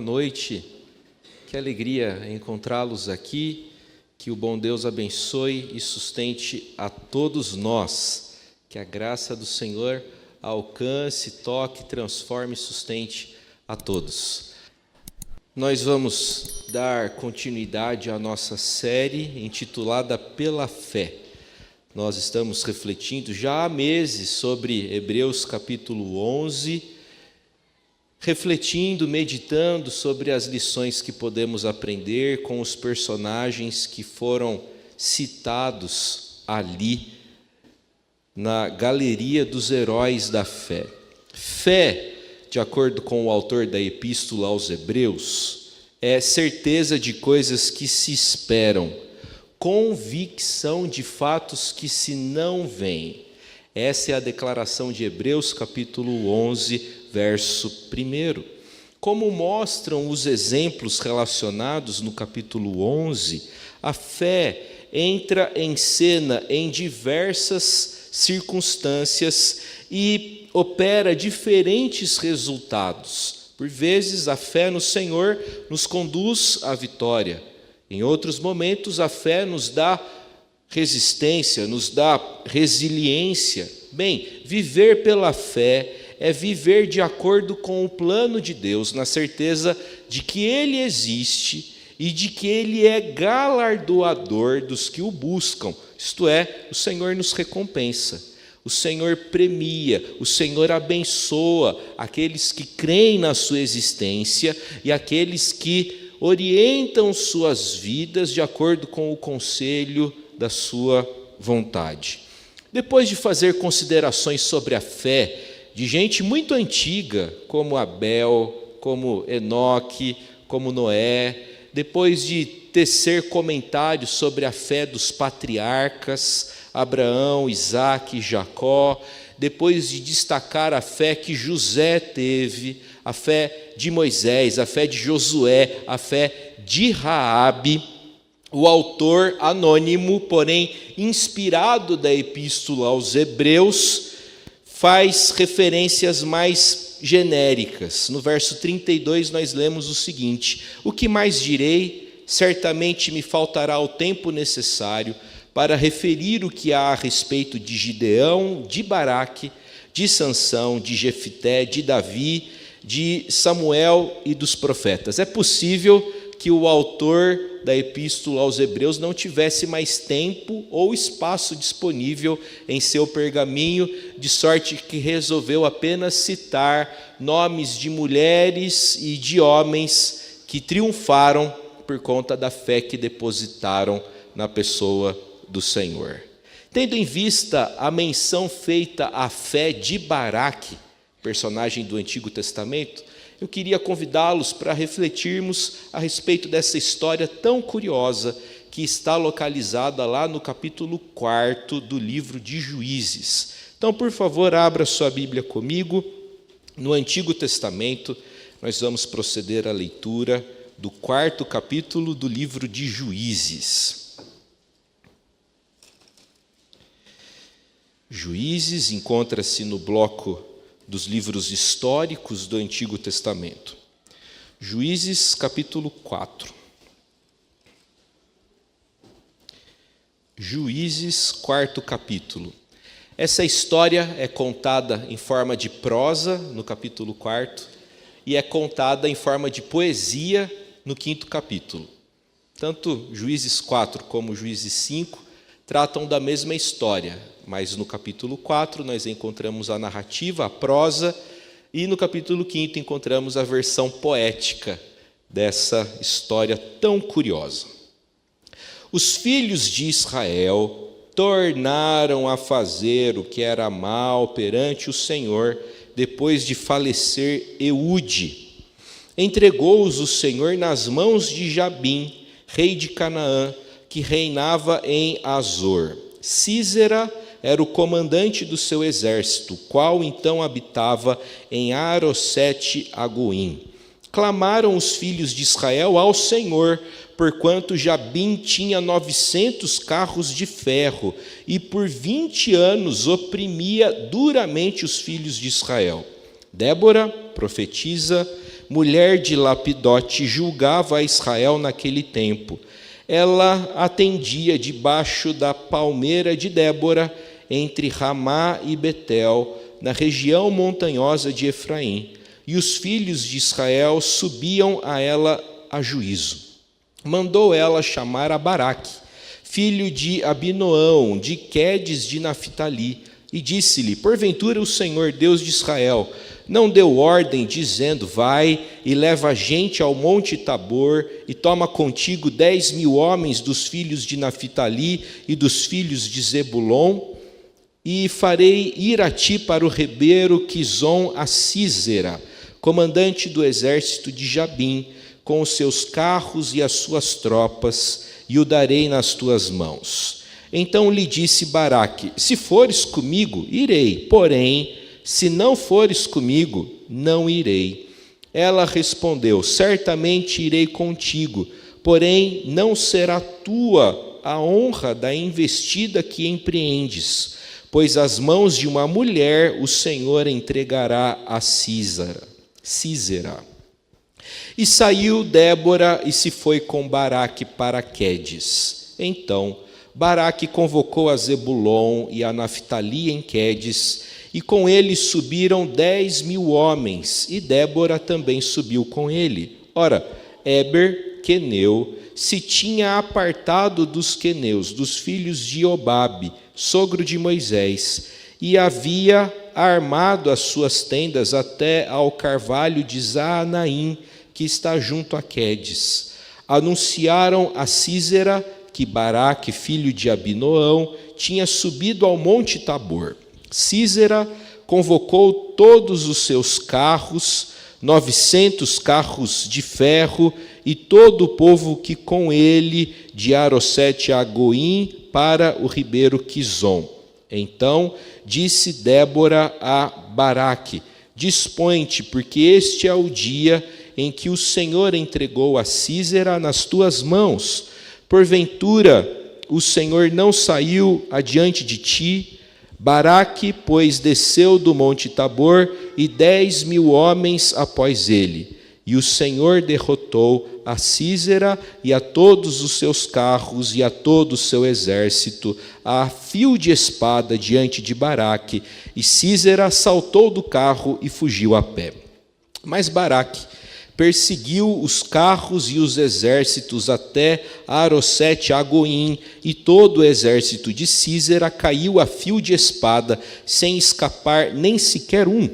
noite, que alegria encontrá-los aqui, que o bom Deus abençoe e sustente a todos nós, que a graça do Senhor alcance, toque, transforme e sustente a todos. Nós vamos dar continuidade à nossa série intitulada Pela Fé. Nós estamos refletindo já há meses sobre Hebreus capítulo 11, refletindo, meditando sobre as lições que podemos aprender com os personagens que foram citados ali na galeria dos heróis da fé. Fé, de acordo com o autor da Epístola aos Hebreus, é certeza de coisas que se esperam, convicção de fatos que se não veem. Essa é a declaração de Hebreus capítulo 11, verso 1. Como mostram os exemplos relacionados no capítulo 11, a fé entra em cena em diversas circunstâncias e opera diferentes resultados. Por vezes, a fé no Senhor nos conduz à vitória. Em outros momentos, a fé nos dá resistência, nos dá resiliência. Bem, viver pela fé é viver de acordo com o plano de Deus, na certeza de que Ele existe e de que Ele é galardoador dos que o buscam. Isto é, o Senhor nos recompensa, o Senhor premia, o Senhor abençoa aqueles que creem na sua existência e aqueles que orientam suas vidas de acordo com o conselho da sua vontade. Depois de fazer considerações sobre a fé de gente muito antiga, como Abel, como Enoque, como Noé, depois de tecer comentários sobre a fé dos patriarcas, Abraão, Isaque e Jacó, depois de destacar a fé que José teve, a fé de Moisés, a fé de Josué, a fé de Raabe, o autor anônimo, porém inspirado da Epístola aos Hebreus, faz referências mais genéricas. No verso 32 nós lemos o seguinte: o que mais direi? Certamente me faltará o tempo necessário para referir o que há a respeito de Gideão, de Baraque, de Sansão, de Jefité, de Davi, de Samuel e dos profetas. É possível que o autor da Epístola aos Hebreus não tivesse mais tempo ou espaço disponível em seu pergaminho, de sorte que resolveu apenas citar nomes de mulheres e de homens que triunfaram por conta da fé que depositaram na pessoa do Senhor. Tendo em vista a menção feita à fé de Baraque, personagem do Antigo Testamento, eu queria convidá-los para refletirmos a respeito dessa história tão curiosa que está localizada lá no capítulo 4 do livro de Juízes. Então, por favor, abra sua Bíblia comigo. No Antigo Testamento, nós vamos proceder à leitura do 4º capítulo do livro de Juízes. Juízes encontra-se no bloco dos livros históricos do Antigo Testamento. Juízes, capítulo 4. Juízes, 4º capítulo. Essa história é contada em forma de prosa, no capítulo 4º, e é contada em forma de poesia, no 5º capítulo. Tanto Juízes 4 como Juízes 5 tratam da mesma história, mas no capítulo 4 nós encontramos a narrativa, a prosa, e no capítulo 5 encontramos a versão poética dessa história tão curiosa. Os filhos de Israel tornaram a fazer o que era mal perante o Senhor, depois de falecer Eude. Entregou-os o Senhor nas mãos de Jabim, rei de Canaã, que reinava em Azor. Císera era o comandante do seu exército, qual então habitava em Arosete-Agoim. Clamaram os filhos de Israel ao Senhor, porquanto Jabim tinha 900 carros de ferro, e por 20 anos oprimia duramente os filhos de Israel. Débora, profetisa, mulher de Lapidote, julgava a Israel naquele tempo. Ela atendia debaixo da palmeira de Débora, entre Ramá e Betel, na região montanhosa de Efraim. E os filhos de Israel subiam a ela a juízo. Mandou ela chamar a Baraque, filho de Abinoão, de Quedes de Naphtali, e disse-lhe: porventura o Senhor Deus de Israel não deu ordem, dizendo: vai e leva a gente ao monte Tabor, e toma contigo 10.000 homens dos filhos de Naphtali e dos filhos de Zebulon, e farei ir a ti para o ribeiro Quizon a Sísera, comandante do exército de Jabim, com os seus carros e as suas tropas, e o darei nas tuas mãos. Então lhe disse Baraque: se fores comigo, irei, porém, se não fores comigo, não irei. Ela respondeu: certamente irei contigo, porém não será tua a honra da investida que empreendes, pois as mãos de uma mulher o Senhor entregará a Sísera. E saiu Débora e se foi com Baraque para Quedes. Então Baraque convocou a Zebulon e a Naphtali em Quedes, e com ele subiram 10.000 homens, e Débora também subiu com ele. Ora, Éber, queneu, se tinha apartado dos queneus, dos filhos de Obabe, sogro de Moisés, e havia armado as suas tendas até ao carvalho de Zaanaim, que está junto a Quedes. Anunciaram a Sísera que Baraque, filho de Abinoão, tinha subido ao monte Tabor. Sísera convocou todos os seus carros, 900 carros de ferro, e todo o povo que com ele, de Arosete a Goim, para o ribeiro Quizon. Então disse Débora a Baraque: dispõe-te, porque este é o dia em que o Senhor entregou a Sísera nas tuas mãos. Porventura o Senhor não saiu adiante de ti? Baraque, pois, desceu do monte Tabor, e 10.000 homens após ele. E o Senhor derrotou a Sísera e a todos os seus carros e a todo o seu exército, a fio de espada diante de Baraque. E Sísera saltou do carro e fugiu a pé. Mas Baraque perseguiu os carros e os exércitos até Arosete a Goim, e todo o exército de Sísera caiu a fio de espada, sem escapar nem sequer um.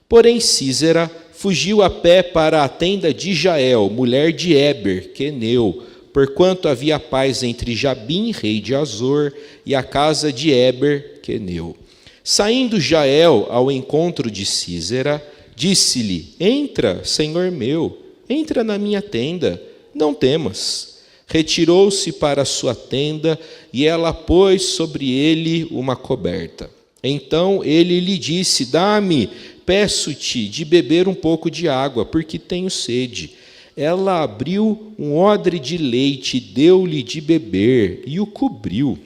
Porém Sísera fugiu a pé para a tenda de Jael, mulher de Éber, queneu, porquanto havia paz entre Jabim, rei de Azor, e a casa de Éber, queneu. Saindo Jael ao encontro de Sísera, disse-lhe: entra, senhor meu, entra na minha tenda, não temas. Retirou-se para a sua tenda, e ela pôs sobre ele uma coberta. Então ele lhe disse: dá-me, peço-te, de beber um pouco de água, porque tenho sede. Ela abriu um odre de leite, deu-lhe de beber, e o cobriu.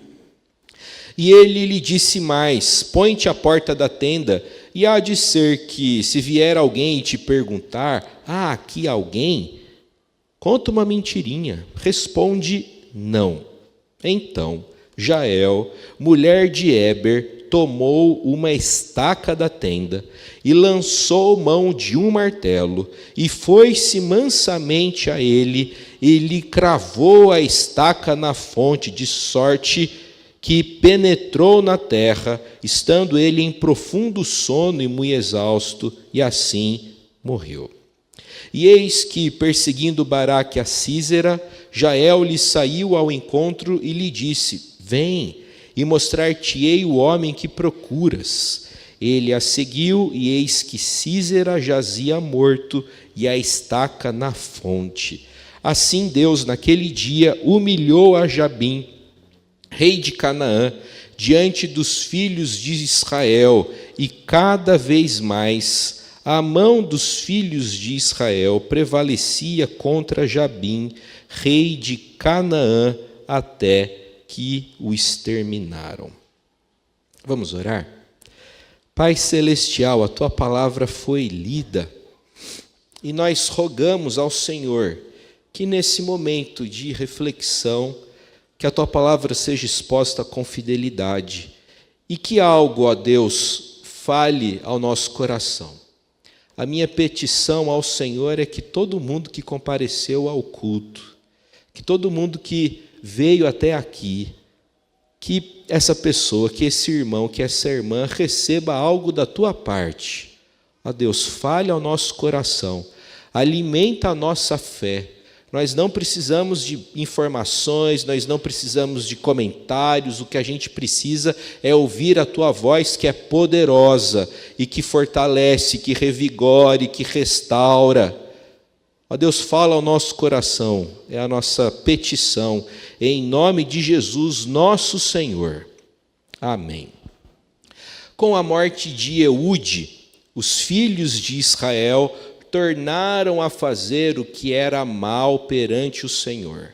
E ele lhe disse mais: põe-te à porta da tenda, e há de ser que, se vier alguém e te perguntar: há aqui alguém? Conta uma mentirinha. Responde: não. Então Jael, mulher de Éber, tomou uma estaca da tenda e lançou mão de um martelo, e foi-se mansamente a ele, e lhe cravou a estaca na fonte, de sorte que penetrou na terra, estando ele em profundo sono e muito exausto, e assim morreu. E eis que, perseguindo Baraque a Sísera, Jael lhe saiu ao encontro e lhe disse: vem, e mostrar-te-ei o homem que procuras. Ele a seguiu, e eis que Sísera jazia morto, e a estaca na fonte. Assim Deus, naquele dia, humilhou a Jabim, rei de Canaã, diante dos filhos de Israel, e cada vez mais a mão dos filhos de Israel prevalecia contra Jabim, rei de Canaã, até que o exterminaram. Vamos orar? Pai Celestial, a Tua palavra foi lida, E nós rogamos ao Senhor que nesse momento de reflexão, que a Tua palavra seja exposta com fidelidade e que algo, ó Deus, fale ao nosso coração. A minha petição ao Senhor é que todo mundo que compareceu ao culto, que todo mundo que veio até aqui, que essa pessoa, que esse irmão, que essa irmã receba algo da Tua parte. Ó Deus, fale ao nosso coração, alimenta a nossa fé. Nós não precisamos de informações, nós não precisamos de comentários, o que a gente precisa é ouvir a Tua voz, que é poderosa e que fortalece, que revigora, que restaura. Ó Deus, fala ao nosso coração, é a nossa petição, em nome de Jesus, nosso Senhor. Amém. Com a morte de Eude, os filhos de Israel tornaram a fazer o que era mal perante o Senhor.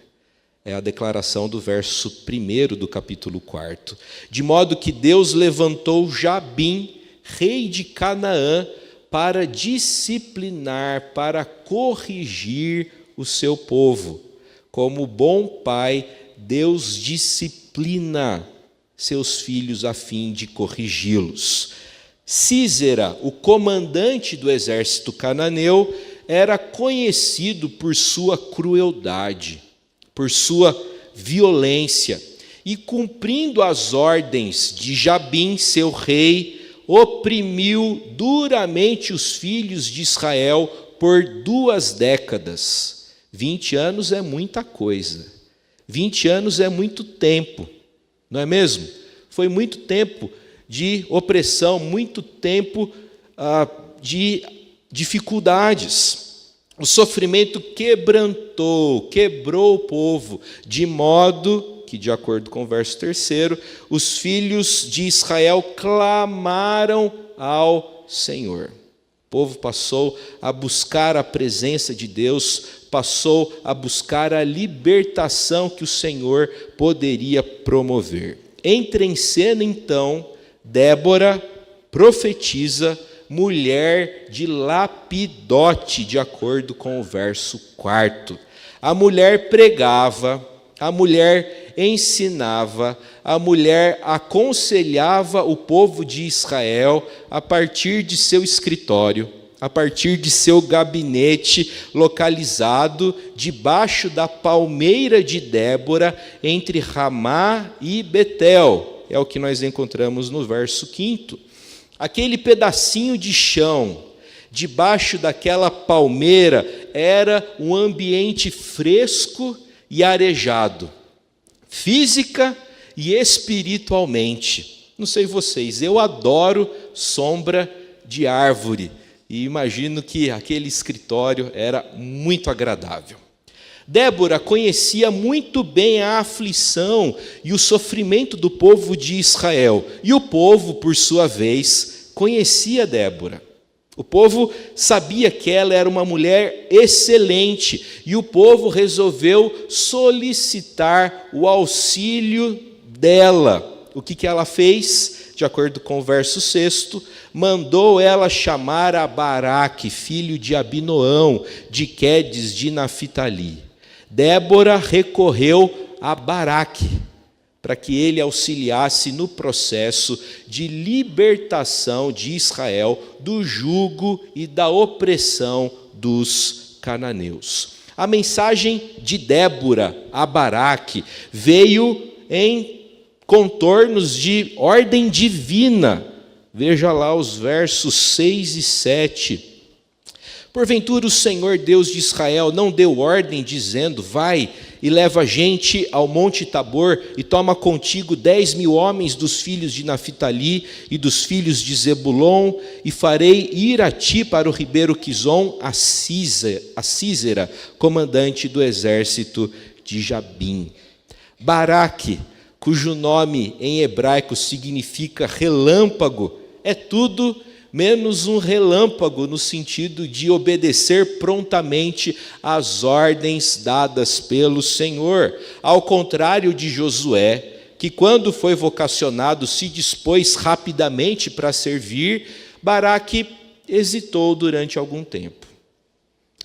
É a declaração do verso 1 do capítulo 4. De modo que Deus levantou Jabim, rei de Canaã, para disciplinar, para corrigir o seu povo. Como bom pai, Deus disciplina seus filhos a fim de corrigi-los. Sísera, o comandante do exército cananeu, era conhecido por sua crueldade, por sua violência, e cumprindo as ordens de Jabim, seu rei, oprimiu duramente os filhos de Israel por 2 décadas. 20 anos é muita coisa. 20 anos é muito tempo, não é mesmo? Foi muito tempo de opressão, muito tempo de dificuldades. O sofrimento quebrou o povo, de modo que, de acordo com o verso 3, os filhos de Israel clamaram ao Senhor. O povo passou a buscar a presença de Deus, passou a buscar a libertação que o Senhor poderia promover. Entra em cena, então, Débora, profetisa, mulher de Lapidote, de acordo com o verso 4. A mulher pregava, a mulher ensinava, a mulher aconselhava o povo de Israel a partir de seu escritório, a partir de seu gabinete localizado debaixo da palmeira de Débora, entre Ramá e Betel. É o que nós encontramos no verso 5. Aquele pedacinho de chão, debaixo daquela palmeira, era um ambiente fresco e arejado, física e espiritualmente. Não sei vocês, eu adoro sombra de árvore, e imagino que aquele escritório era muito agradável. Débora conhecia muito bem a aflição e o sofrimento do povo de Israel. E o povo, por sua vez, conhecia Débora. O povo sabia que ela era uma mulher excelente. E o povo resolveu solicitar o auxílio dela. O que ela fez? De acordo com o verso 6, mandou ela chamar a Baraque, filho de Abinoão, de Quedes de Naphtali. Débora recorreu a Baraque para que ele auxiliasse no processo de libertação de Israel do jugo e da opressão dos cananeus. A mensagem de Débora a Baraque veio em contornos de ordem divina. Veja lá os versos 6 e 7. Porventura o Senhor Deus de Israel não deu ordem, dizendo: vai e leva gente ao monte Tabor, e toma contigo 10.000 homens dos filhos de Naphtali e dos filhos de Zebulon, e farei ir a ti para o ribeiro Quizon a Sísera, comandante do exército de Jabim. Baraque, cujo nome em hebraico significa relâmpago, é tudo menos um relâmpago, no sentido de obedecer prontamente às ordens dadas pelo Senhor. Ao contrário de Josué, que quando foi vocacionado se dispôs rapidamente para servir, Baraque hesitou durante algum tempo.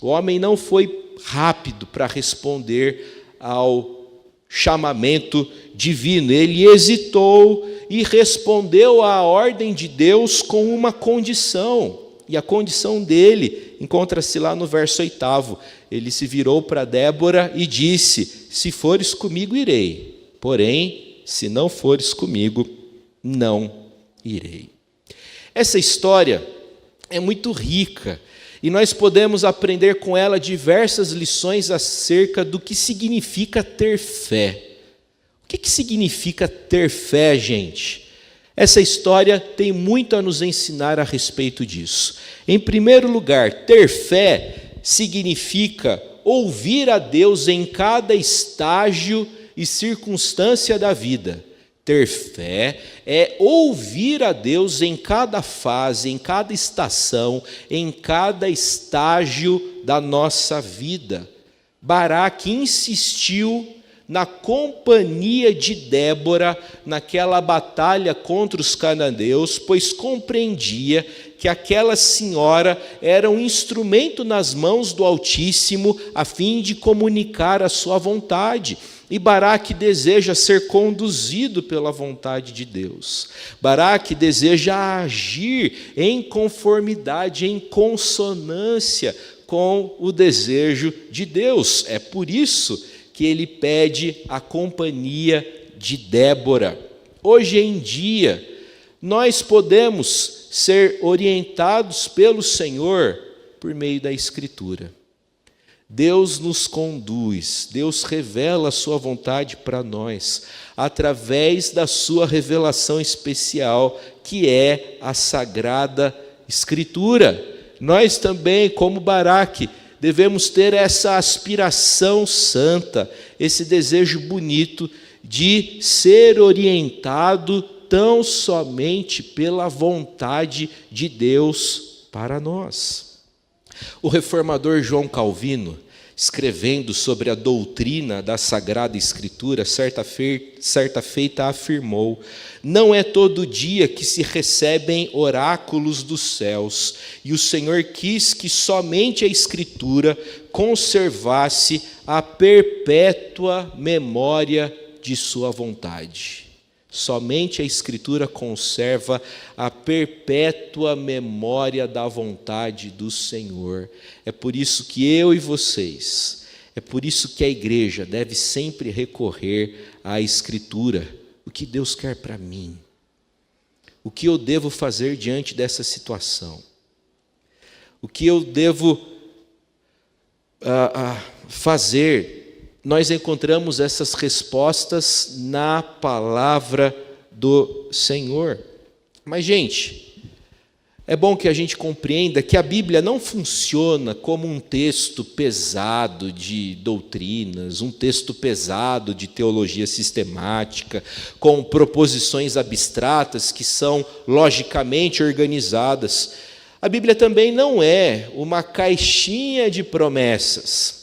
O homem não foi rápido para responder ao chamamento divino. Ele hesitou e respondeu à ordem de Deus com uma condição. E a condição dele encontra-se lá no verso 8º. Ele se virou para Débora e disse: se fores comigo, irei. Porém, se não fores comigo, não irei. Essa história é muito rica e nós podemos aprender com ela diversas lições acerca do que significa ter fé. O que significa ter fé, gente? Essa história tem muito a nos ensinar a respeito disso. Em primeiro lugar, ter fé significa ouvir a Deus em cada estágio e circunstância da vida. Ter fé é ouvir a Deus em cada fase, em cada estação, em cada estágio da nossa vida. Baraque insistiu na companhia de Débora naquela batalha contra os cananeus, pois compreendia que aquela senhora era um instrumento nas mãos do Altíssimo a fim de comunicar a sua vontade. E Baraque deseja ser conduzido pela vontade de Deus. Baraque deseja agir em conformidade, em consonância com o desejo de Deus. É por isso que ele pede a companhia de Débora. Hoje em dia, nós podemos ser orientados pelo Senhor por meio da Escritura. Deus nos conduz, Deus revela a sua vontade para nós, através da sua revelação especial, que é a Sagrada Escritura. Nós também, como Baraque, devemos ter essa aspiração santa, esse desejo bonito de ser orientado tão somente pela vontade de Deus para nós. O reformador João Calvino, escrevendo sobre a doutrina da Sagrada Escritura, certa feita afirmou: não é todo dia que se recebem oráculos dos céus, e o Senhor quis que somente a Escritura conservasse a perpétua memória de sua vontade. Somente a Escritura conserva a perpétua memória da vontade do Senhor. É por isso que eu e vocês, é por isso que a igreja deve sempre recorrer à Escritura. O que Deus quer para mim? O que eu devo fazer diante dessa situação? O que eu devo fazer? Nós encontramos essas respostas na palavra do Senhor. Mas, gente, é bom que a gente compreenda que a Bíblia não funciona como um texto pesado de doutrinas, um texto pesado de teologia sistemática, com proposições abstratas que são logicamente organizadas. A Bíblia também não é uma caixinha de promessas.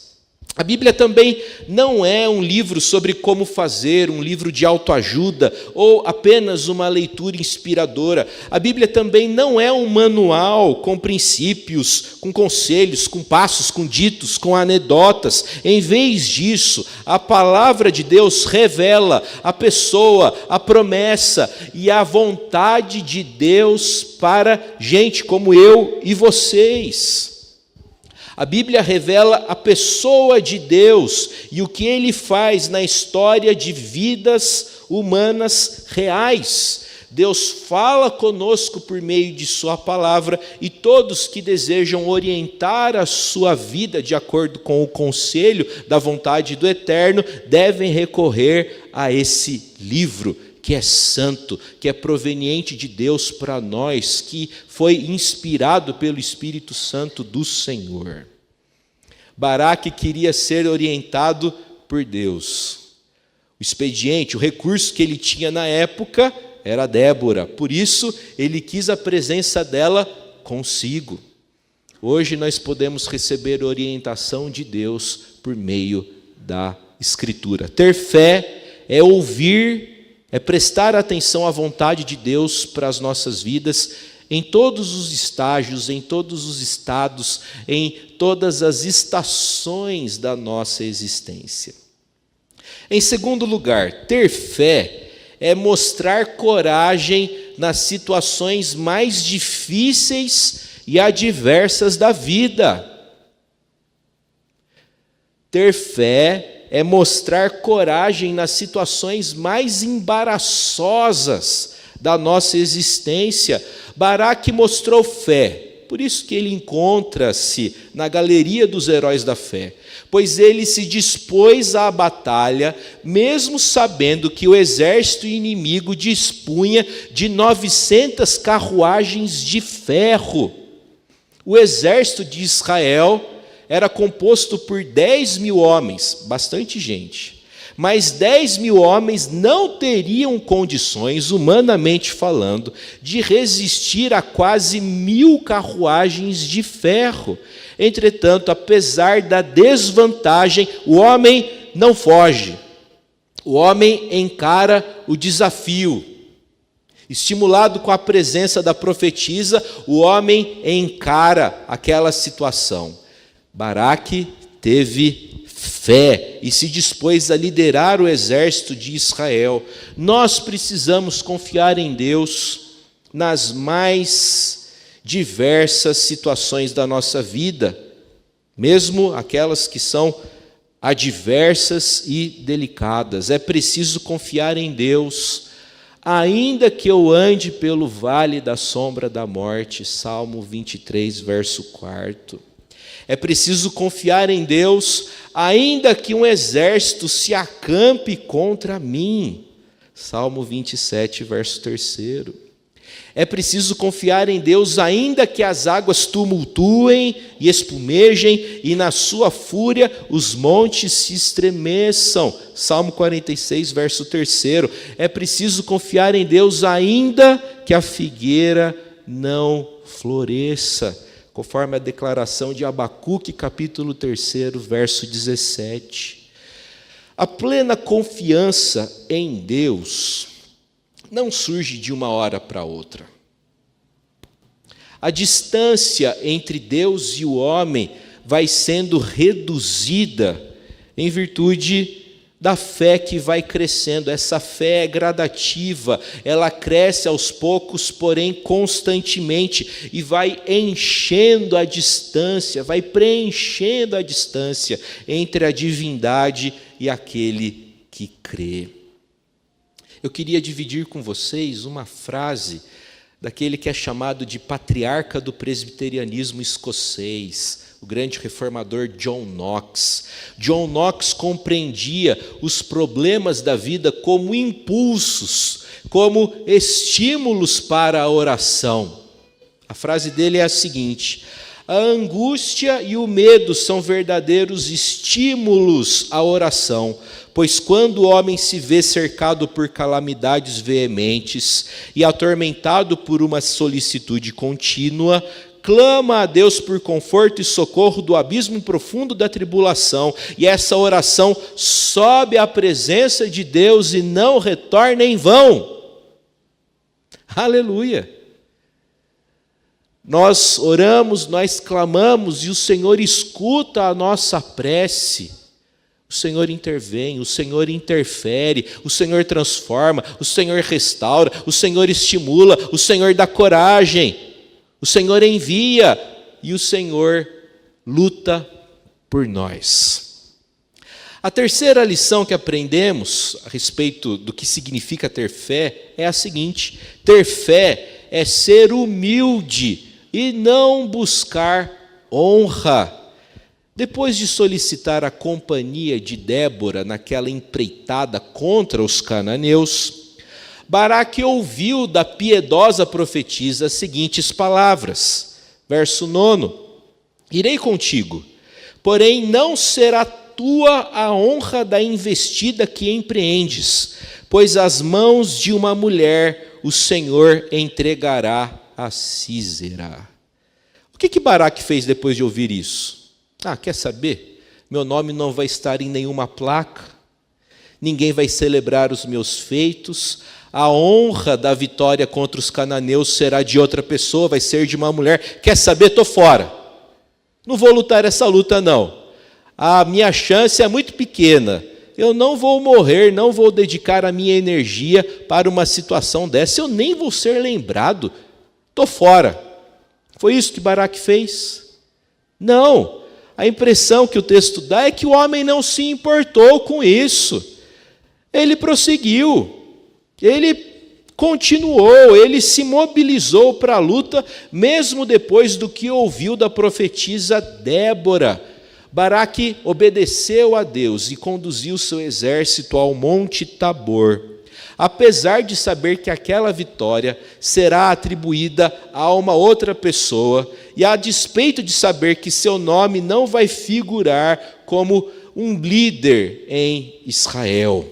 A Bíblia também não é um livro sobre como fazer, um livro de autoajuda ou apenas uma leitura inspiradora. A Bíblia também não é um manual com princípios, com conselhos, com passos, com ditos, com anedotas. Em vez disso, a palavra de Deus revela a pessoa, a promessa e a vontade de Deus para gente como eu e vocês. A Bíblia revela a pessoa de Deus e o que Ele faz na história de vidas humanas reais. Deus fala conosco por meio de sua palavra e todos que desejam orientar a sua vida de acordo com o conselho da vontade do Eterno devem recorrer a esse livro, que é santo, que é proveniente de Deus para nós, que foi inspirado pelo Espírito Santo do Senhor. Baraque queria ser orientado por Deus. O expediente, o recurso que ele tinha na época era Débora, por isso ele quis a presença dela consigo. Hoje nós podemos receber orientação de Deus por meio da Escritura. Ter fé é ouvir, é prestar atenção à vontade de Deus para as nossas vidas, em todos os estágios, em todos os estados, em todas as estações da nossa existência. Em segundo lugar, ter fé é mostrar coragem nas situações mais difíceis e adversas da vida. Ter fé é mostrar coragem nas situações mais embaraçosas da nossa existência. Baraque mostrou fé, por isso que ele encontra-se na galeria dos heróis da fé, pois ele se dispôs à batalha, mesmo sabendo que o exército inimigo dispunha de 900 carruagens de ferro. O exército de Israel era composto por 10.000 homens, bastante gente, mas 10.000 homens não teriam condições, humanamente falando, de resistir a quase 1.000 carruagens de ferro. Entretanto, apesar da desvantagem, o homem não foge, o homem encara o desafio. Estimulado com a presença da profetisa, o homem encara aquela situação. Baraque teve fé e se dispôs a liderar o exército de Israel. Nós precisamos confiar em Deus nas mais diversas situações da nossa vida, mesmo aquelas que são adversas e delicadas. É preciso confiar em Deus, ainda que eu ande pelo vale da sombra da morte. Salmo 23, verso 4. É preciso confiar em Deus, ainda que um exército se acampe contra mim. Salmo 27, verso 3. É preciso confiar em Deus, ainda que as águas tumultuem e espumejem, e na sua fúria os montes se estremeçam. Salmo 46, verso 3. É preciso confiar em Deus, ainda que a figueira não floresça, conforme a declaração de Abacuque, capítulo 3, verso 17. A plena confiança em Deus não surge de uma hora para outra. A distância entre Deus e o homem vai sendo reduzida em virtude da fé que vai crescendo. Essa fé é gradativa, ela cresce aos poucos, porém constantemente, e vai enchendo a distância, vai preenchendo a distância entre a divindade e aquele que crê. Eu queria dividir com vocês uma frase daquele que é chamado de patriarca do presbiterianismo escocês, o grande reformador John Knox. John Knox compreendia os problemas da vida como impulsos, como estímulos para a oração. A frase dele é a seguinte: a angústia e o medo são verdadeiros estímulos à oração, pois quando o homem se vê cercado por calamidades veementes e atormentado por uma solicitude contínua, clama a Deus por conforto e socorro do abismo profundo da tribulação, e essa oração sobe à presença de Deus e não retorna em vão. Aleluia! Nós oramos, nós clamamos, e o Senhor escuta a nossa prece. O Senhor intervém, o Senhor interfere, o Senhor transforma, o Senhor restaura, o Senhor estimula, o Senhor dá coragem, o Senhor envia e o Senhor luta por nós. A terceira lição que aprendemos a respeito do que significa ter fé é a seguinte: ter fé é ser humilde e não buscar honra. Depois de solicitar a companhia de Débora naquela empreitada contra os cananeus, Baraque ouviu da piedosa profetisa as seguintes palavras, verso 9: irei contigo, porém não será tua a honra da investida que empreendes, pois as mãos de uma mulher o Senhor entregará a Sísera. O que Baraque fez depois de ouvir isso? Quer saber? Meu nome não vai estar em nenhuma placa, ninguém vai celebrar os meus feitos, A honra da vitória contra os cananeus será de outra pessoa, vai ser de uma mulher. Quer saber? Estou fora. Não vou lutar essa luta, não. A minha chance é muito pequena. Eu não vou morrer, não vou dedicar a minha energia para uma situação dessa. Eu nem vou ser lembrado. Estou fora. Foi isso que Baraque fez? Não. A impressão que o texto dá é que o homem não se importou com isso. Ele prosseguiu. Ele continuou, ele se mobilizou para a luta, mesmo depois do que ouviu da profetisa Débora. Baraque obedeceu a Deus e conduziu seu exército ao Monte Tabor, apesar de saber que aquela vitória será atribuída a uma outra pessoa, e a despeito de saber que seu nome não vai figurar como um líder em Israel.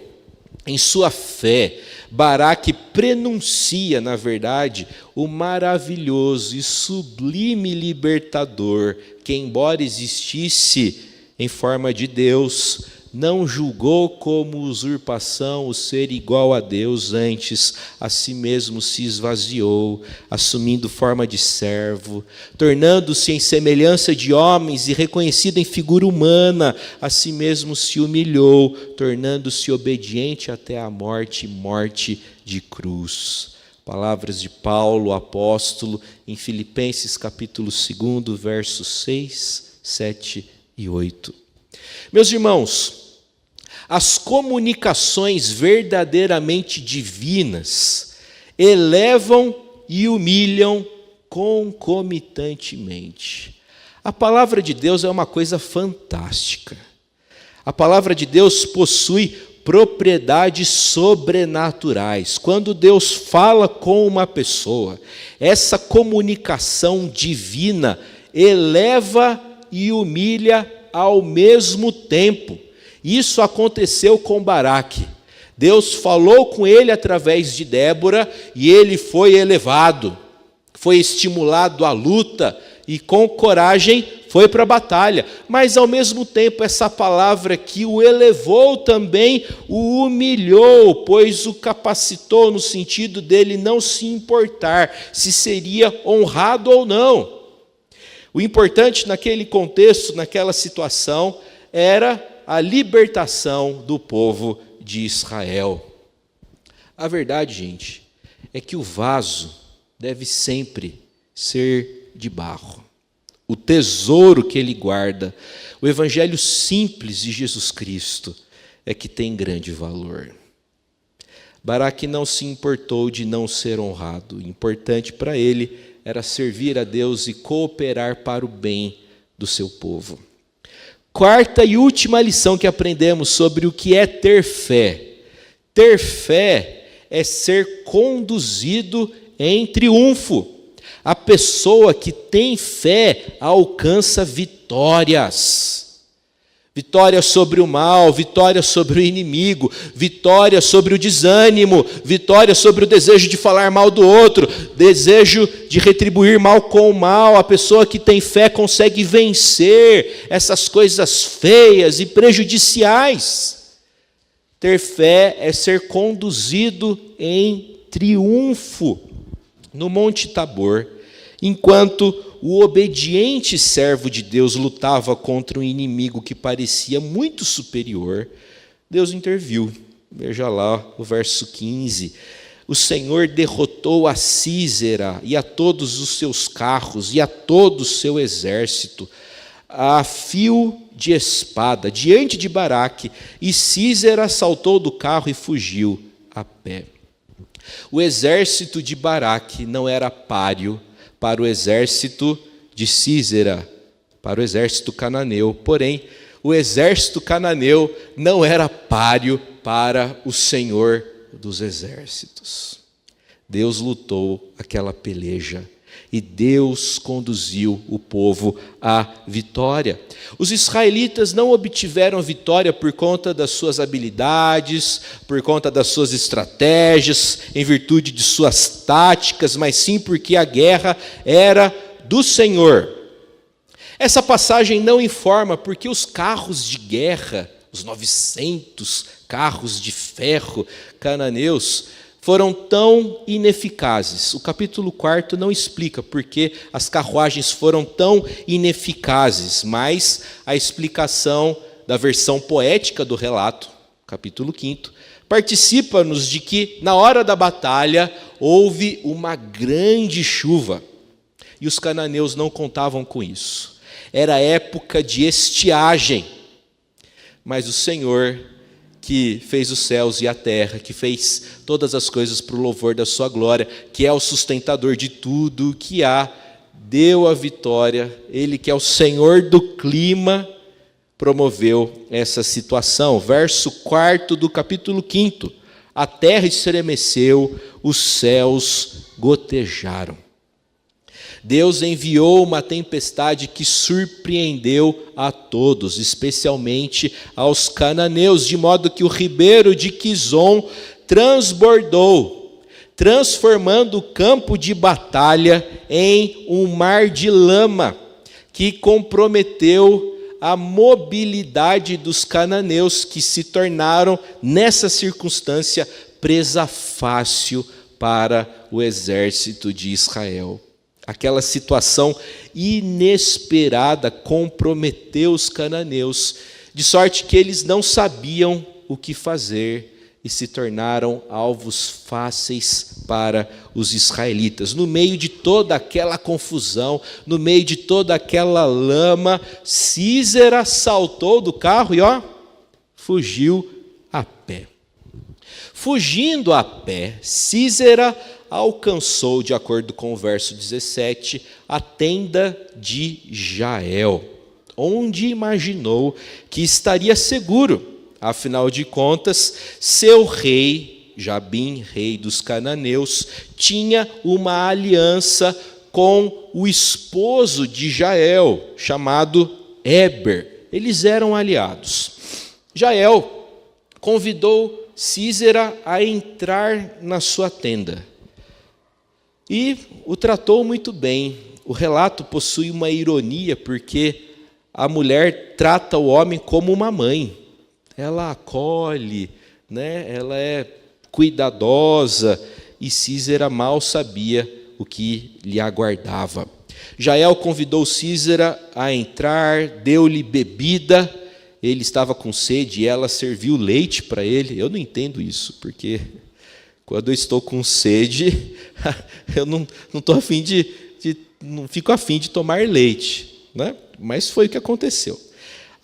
Em sua fé, Baraque prenuncia, na verdade, o maravilhoso e sublime libertador que, embora existisse em forma de Deus, não julgou como usurpação o ser igual a Deus, antes a si mesmo se esvaziou, assumindo forma de servo, tornando-se em semelhança de homens e reconhecido em figura humana, a si mesmo se humilhou, tornando-se obediente até a morte, morte de cruz. Palavras de Paulo, apóstolo, em Filipenses capítulo 2, versos 6, 7 e 8. Meus irmãos, as comunicações verdadeiramente divinas elevam e humilham concomitantemente. A palavra de Deus é uma coisa fantástica. A palavra de Deus possui propriedades sobrenaturais. Quando Deus fala com uma pessoa, essa comunicação divina eleva e humilha ao mesmo tempo. Isso aconteceu com Baraque. Deus falou com ele através de Débora e ele foi elevado, foi estimulado à luta e com coragem foi para a batalha. Mas ao mesmo tempo essa palavra que o elevou também o humilhou, pois o capacitou no sentido dele não se importar se seria honrado ou não. O importante naquele contexto, naquela situação, era a libertação do povo de Israel. A verdade, gente, é que o vaso deve sempre ser de barro. O tesouro que ele guarda, o evangelho simples de Jesus Cristo, é que tem grande valor. Baraque não se importou de não ser honrado. O importante para ele era servir a Deus e cooperar para o bem do seu povo. Quarta e última lição que aprendemos sobre o que é ter fé. Ter fé é ser conduzido em triunfo. A pessoa que tem fé alcança vitórias. Vitória sobre o mal, vitória sobre o inimigo, vitória sobre o desânimo, vitória sobre o desejo de falar mal do outro, desejo de retribuir mal com o mal. A pessoa que tem fé consegue vencer essas coisas feias e prejudiciais. Ter fé é ser conduzido em triunfo. No Monte Tabor, enquanto o obediente servo de Deus lutava contra um inimigo que parecia muito superior, Deus interviu. Veja lá o verso 15. O Senhor derrotou a Sísera e a todos os seus carros e a todo o seu exército, a fio de espada, diante de Baraque, e Sísera saltou do carro e fugiu a pé. O exército de Baraque não era páreo para o exército de Sísera, para o exército cananeu. Porém, o exército cananeu não era páreo para o Senhor dos exércitos. Deus lutou aquela peleja e Deus conduziu o povo à vitória. Os israelitas não obtiveram vitória por conta das suas habilidades, por conta das suas estratégias, em virtude de suas táticas, mas sim porque a guerra era do Senhor. Essa passagem não informa porque os carros de guerra, os 900 carros de ferro cananeus, foram tão ineficazes. O capítulo 4 não explica por que as carruagens foram tão ineficazes, mas a explicação da versão poética do relato, capítulo 5, participa-nos de que, na hora da batalha, houve uma grande chuva. E os cananeus não contavam com isso. Era época de estiagem. Mas o Senhor, que fez os céus e a terra, que fez todas as coisas para o louvor da sua glória, que é o sustentador de tudo o que há, deu a vitória. Ele que é o Senhor do clima, promoveu essa situação. Verso 4 do capítulo 5. A terra estremeceu, os céus gotejaram. Deus enviou uma tempestade que surpreendeu a todos, especialmente aos cananeus, de modo que o ribeiro de Quizon transbordou, transformando o campo de batalha em um mar de lama, que comprometeu a mobilidade dos cananeus, que se tornaram, nessa circunstância, presa fácil para o exército de Israel. Aquela situação inesperada comprometeu os cananeus, de sorte que eles não sabiam o que fazer e se tornaram alvos fáceis para os israelitas. No meio de toda aquela confusão, no meio de toda aquela lama, Sísera saltou do carro e fugiu a pé. Fugindo a pé, Sísera alcançou, de acordo com o verso 17, a tenda de Jael, onde imaginou que estaria seguro. Afinal de contas, seu rei, Jabim, rei dos cananeus, tinha uma aliança com o esposo de Jael, chamado Éber. Eles eram aliados. Jael convidou Sísera a entrar na sua tenda e o tratou muito bem. O relato possui uma ironia, porque a mulher trata o homem como uma mãe. Ela acolhe, ela é cuidadosa, e Sísera mal sabia o que lhe aguardava. Jael convidou Sísera a entrar, deu-lhe bebida, ele estava com sede e ela serviu leite para ele. Eu não entendo isso, porque quando eu estou com sede, eu não fico afim de tomar leite, mas foi o que aconteceu.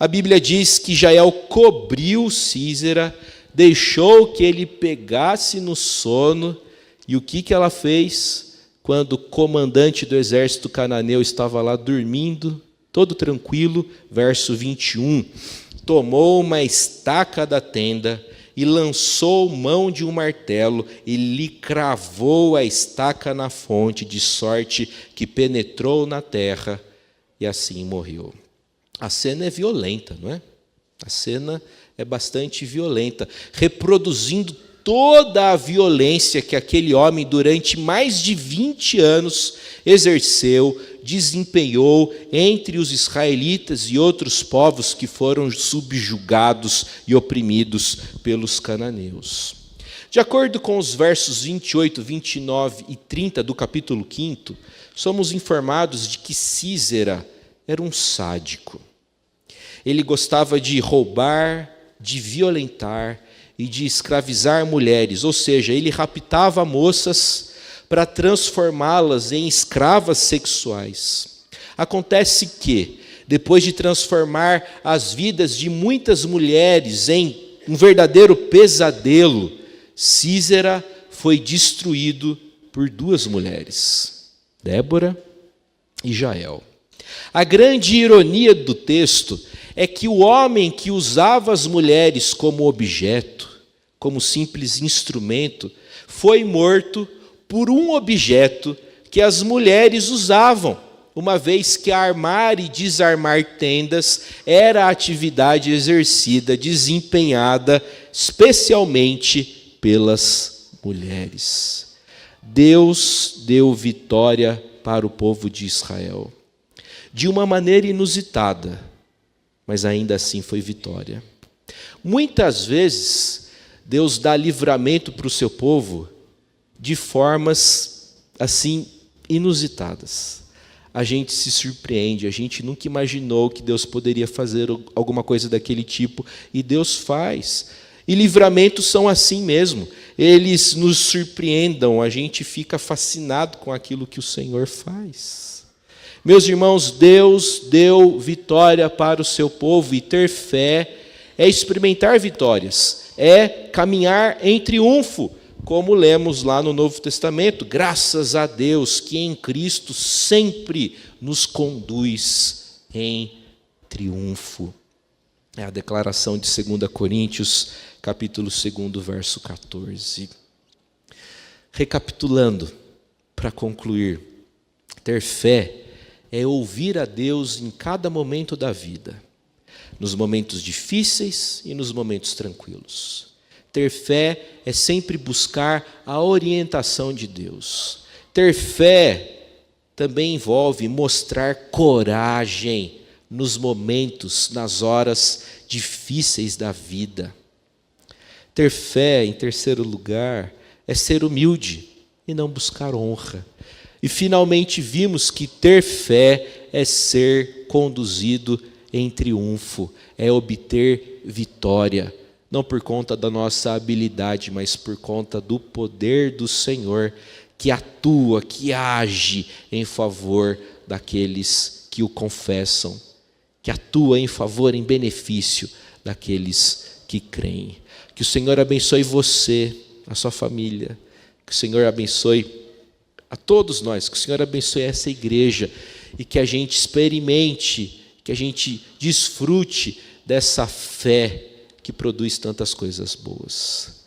A Bíblia diz que Jael cobriu Sísera, deixou que ele pegasse no sono, e o que ela fez quando o comandante do exército cananeu estava lá dormindo, todo tranquilo? Verso 21, tomou uma estaca da tenda e lançou mão de um martelo e lhe cravou a estaca na fonte, de sorte que penetrou na terra, e assim morreu. A cena é violenta, não é? A cena é bastante violenta, reproduzindo toda a violência que aquele homem, durante mais de 20 anos, exerceu, desempenhou entre os israelitas e outros povos que foram subjugados e oprimidos pelos cananeus. De acordo com os versos 28, 29 e 30 do capítulo 5, somos informados de que Sísera era um sádico. Ele gostava de roubar, de violentar e de escravizar mulheres, ou seja, ele raptava moças para transformá-las em escravas sexuais. Acontece que, depois de transformar as vidas de muitas mulheres em um verdadeiro pesadelo, Sísera foi destruído por duas mulheres, Débora e Jael. A grande ironia do texto é que o homem que usava as mulheres como objeto, como simples instrumento, foi morto por um objeto que as mulheres usavam, uma vez que armar e desarmar tendas era a atividade exercida, desempenhada especialmente pelas mulheres. Deus deu vitória para o povo de Israel, de uma maneira inusitada, mas ainda assim foi vitória. Muitas vezes, Deus dá livramento para o seu povo de formas assim inusitadas. A gente se surpreende, a gente nunca imaginou que Deus poderia fazer alguma coisa daquele tipo, e Deus faz. E livramentos são assim mesmo, eles nos surpreendam, a gente fica fascinado com aquilo que o Senhor faz. Meus irmãos, Deus deu vitória para o seu povo, e ter fé é experimentar vitórias, é caminhar em triunfo, como lemos lá no Novo Testamento. Graças a Deus que em Cristo sempre nos conduz em triunfo. É a declaração de 2 Coríntios, capítulo 2, verso 14. Recapitulando, para concluir, ter fé é ouvir a Deus em cada momento da vida, nos momentos difíceis e nos momentos tranquilos. Ter fé é sempre buscar a orientação de Deus. Ter fé também envolve mostrar coragem nos momentos, nas horas difíceis da vida. Ter fé, em terceiro lugar, é ser humilde e não buscar honra. E finalmente vimos que ter fé é ser conduzido em triunfo, é obter vitória. Não por conta da nossa habilidade, mas por conta do poder do Senhor, que atua, que age em favor daqueles que o confessam, que atua em favor, em benefício daqueles que creem. Que o Senhor abençoe você, a sua família, que o Senhor abençoe a todos nós, que o Senhor abençoe essa igreja, e que a gente experimente, que a gente desfrute dessa fé que produz tantas coisas boas.